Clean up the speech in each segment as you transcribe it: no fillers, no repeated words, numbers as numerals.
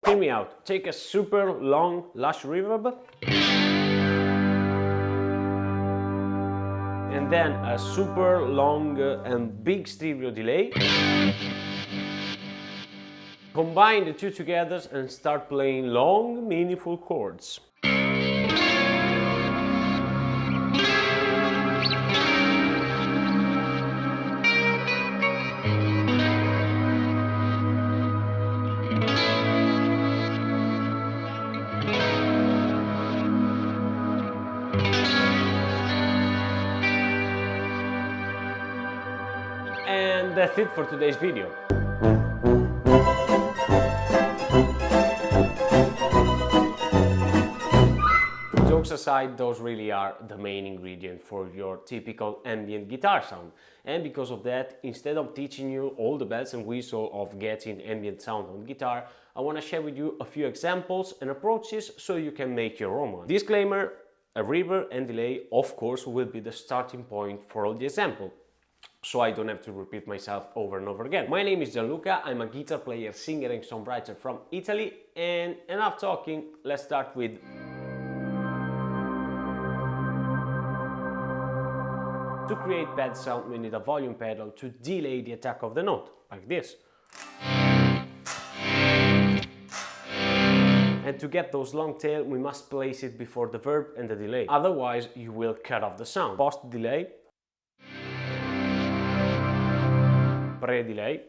Hear me out. Take a super long, lush reverb. And then a super long and big stereo delay. Combine the two together and start playing long, meaningful chords. And that's it for today's video. Jokes aside, those really are the main ingredient for your typical ambient guitar sound. And because of that, instead of teaching you all the bells and whistles of getting ambient sound on guitar, I want to share with you a few examples and approaches so you can make your own one. Disclaimer, a reverb and delay, of course, will be the starting point for all the examples, so I don't have to repeat myself over and over again. My name is Gianluca, I'm a guitar player, singer and songwriter from Italy, and enough talking, let's start with... To create bad sound, we need a volume pedal to delay the attack of the note, like this. And to get those long tail, we must place it before the verb and the delay, otherwise you will cut off the sound. Post-delay, pre-delay,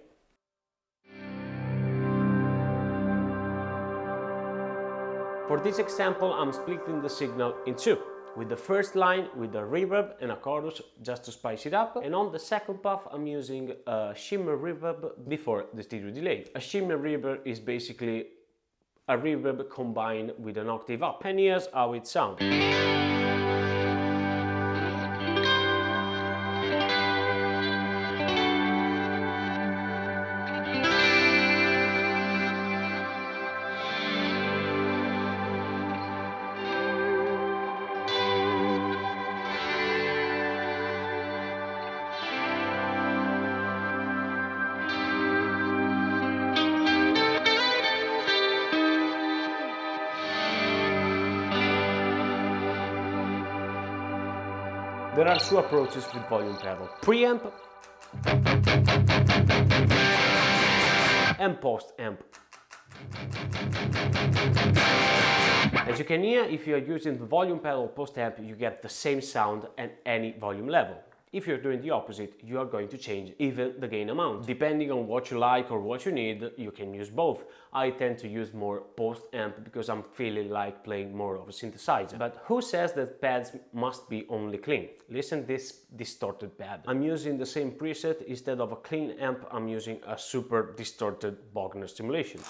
for this example I'm splitting the signal in two, with the first line with a reverb and a chorus just to spice it up, and on the second puff I'm using a shimmer reverb before the stereo delay. A shimmer reverb is basically a reverb combined with an octave up, and here's how it sounds. There are two approaches with volume pedal: preamp and post-amp. As you can hear, if you are using the volume pedal post-amp, you get the same sound at any volume level. If you're doing the opposite, you are going to change even the gain amount. Depending on what you like or what you need, you can use both. I tend to use more post-amp because I'm feeling like playing more of a synthesizer. But who says that pads must be only clean? Listen this distorted pad. I'm using the same preset. Instead of a clean amp, I'm using a super distorted Bogner stimulation.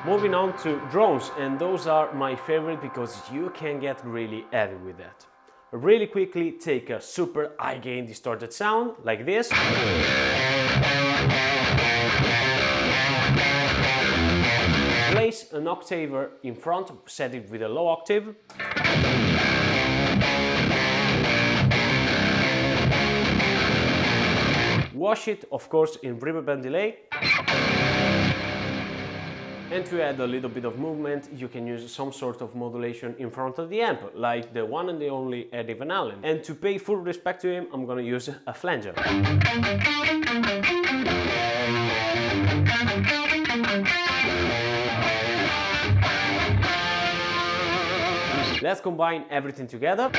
Moving on to drones, and those are my favorite because you can get really heavy with that. Really quickly, take a super high gain distorted sound like this. Place an octaver in front, set it with a low octave. Wash it, of course, in reverb and delay. And to add a little bit of movement, you can use some sort of modulation in front of the amp, like the one and the only Eddie Van Halen. And to pay full respect to him, I'm gonna use a flanger. Let's combine everything together.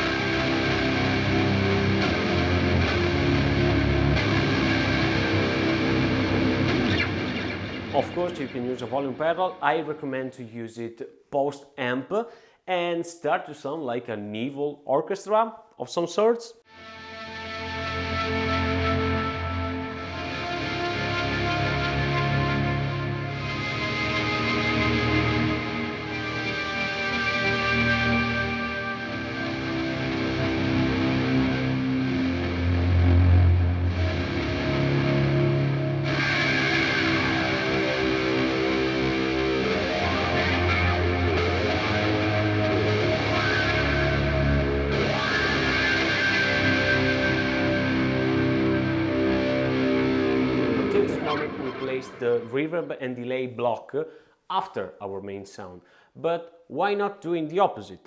Of course, you can use a volume pedal. I recommend to use it post-amp and start to sound like an evil orchestra of some sorts. place the reverb and delay block after our main sound. But why not doing the opposite?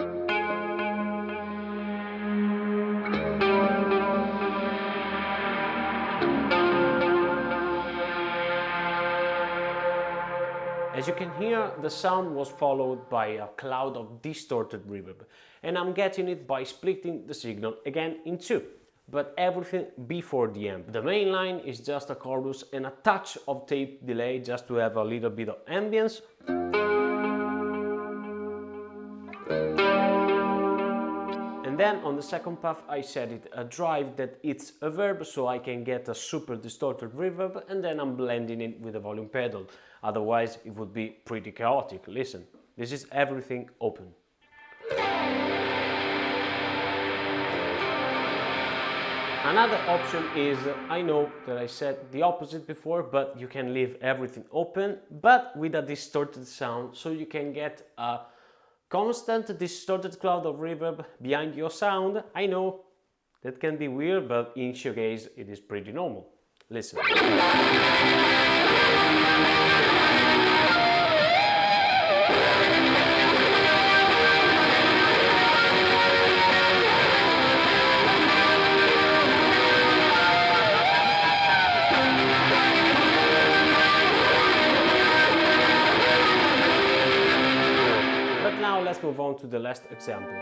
As you can hear, the sound was followed by a cloud of distorted reverb, and I'm getting it by splitting the signal again in two, but everything before the amp. The main line is just a chorus and a touch of tape delay just to have a little bit of ambience. And then on the second path I set it a drive that it's a verb, so I can get a super distorted reverb, and then I'm blending it with the volume pedal. Otherwise it would be pretty chaotic. Listen, this is everything open. Another option is, I know that I said the opposite before, but you can leave everything open but with a distorted sound, so you can get a constant distorted cloud of reverb behind your sound. I know that can be weird, but in showcase it is pretty normal. Listen. Now let's move on to the last example.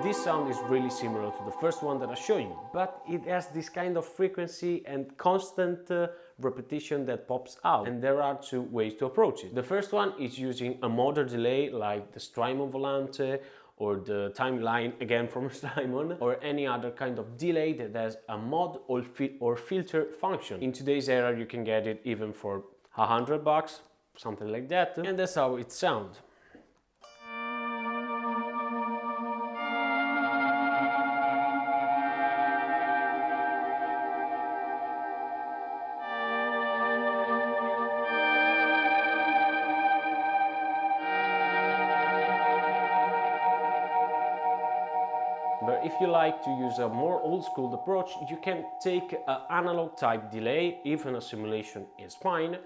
This sound is really similar to the first one that I showed you, but it has this kind of frequency and constant repetition that pops out, and there are two ways to approach it. The first one is using a modern delay like the Strymon Volante or the timeline again from Strymon, or any other kind of delay that has a mod or filter function. In today's era you can get it even for $100, something like that, and that's how it sounds. But if you like to use a more old-school approach, you can take an analog type delay, even a simulation is fine,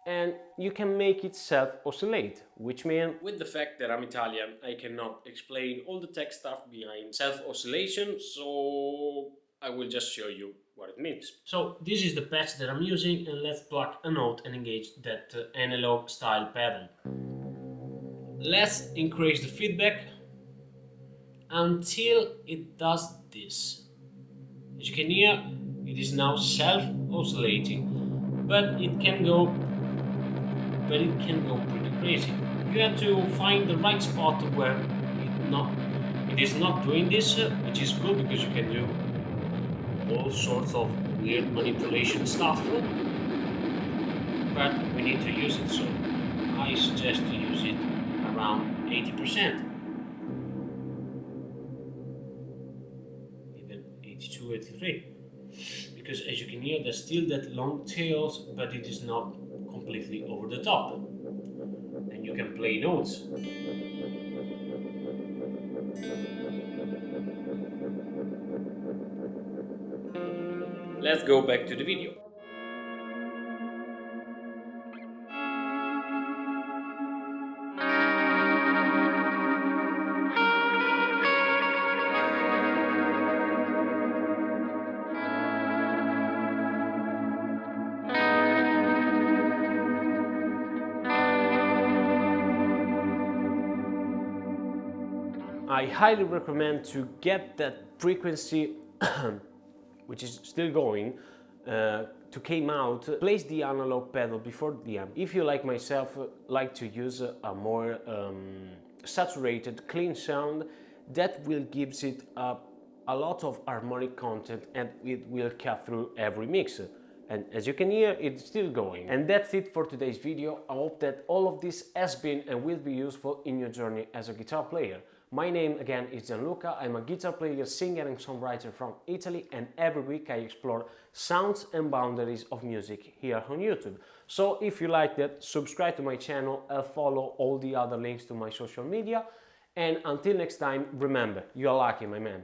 and you can make it self-oscillate, which means, with the fact that I'm Italian, I cannot explain all the tech stuff behind self-oscillation, so I will just show you what it means. So this is the patch that I'm using, and let's pluck a note and engage that analog style pedal. Let's increase the feedback until it does this. As you can hear, it is now self-oscillating, but it can go pretty crazy. You have to find the right spot where it is not doing this, which is good because you can do all sorts of weird manipulation stuff, but we need to use it, so I suggest to use it around 80%. 82, 83, because as you can hear there's still that long tails, but it is not completely over the top, and you can play notes. Let's go back to the video. I highly recommend to get that frequency, which is still going, to came out. Place the analog pedal before the amp. If you, like myself, like to use a more saturated, clean sound, that will gives it a lot of harmonic content, and it will cut through every mix. And as you can hear, it's still going. And that's it for today's video. I hope that all of this has been and will be useful in your journey as a guitar player. My name again is Gianluca. I'm a guitar player, singer and songwriter from Italy, and every week I explore sounds and boundaries of music here on YouTube. So if you like that, subscribe to my channel and follow all the other links to my social media. And until next time, remember, you are lucky, my man.